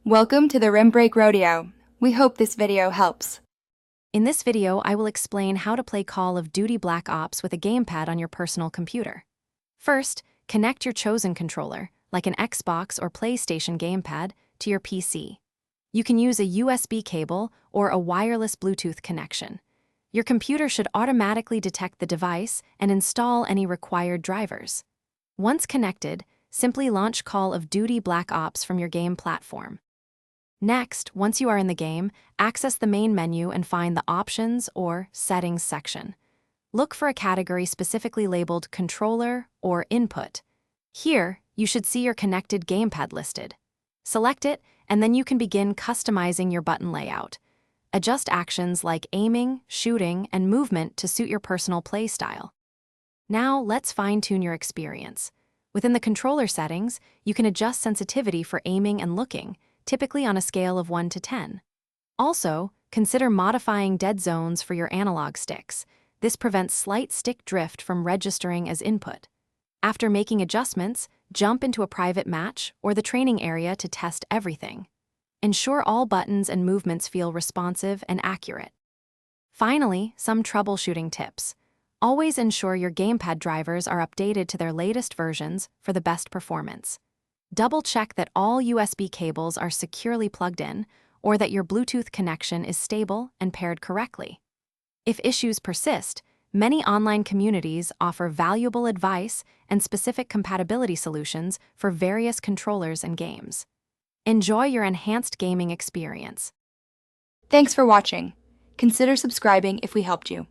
Welcome to the Rim Break Rodeo. We hope this video helps. In this video, I will explain how to play Call of Duty Black Ops with a gamepad on your personal computer. First, connect your chosen controller, like an Xbox or PlayStation gamepad, to your PC. You can use a USB cable or a wireless Bluetooth connection. Your computer should automatically detect the device and install any required drivers. Once connected, simply launch Call of Duty Black Ops from your game platform. Next, once you are in the game, access the main menu and find the Options or Settings section. Look for a category specifically labeled Controller or Input. Here, you should see your connected gamepad listed. Select it, and then you can begin customizing your button layout. Adjust actions like aiming, shooting, and movement to suit your personal play style. Now, let's fine-tune your experience. Within the controller settings, you can adjust sensitivity for aiming and looking, typically on a scale of 1 to 10. Also, consider modifying dead zones for your analog sticks. This prevents slight stick drift from registering as input. After making adjustments, jump into a private match or the training area to test everything. Ensure all buttons and movements feel responsive and accurate. Finally, some troubleshooting tips. Always ensure your gamepad drivers are updated to their latest versions for the best performance. Double-check that all USB cables are securely plugged in or that your Bluetooth connection is stable and paired correctly. If issues persist, many online communities offer valuable advice and specific compatibility solutions for various controllers and games. Enjoy your enhanced gaming experience. Thanks for watching. Consider subscribing if we helped you.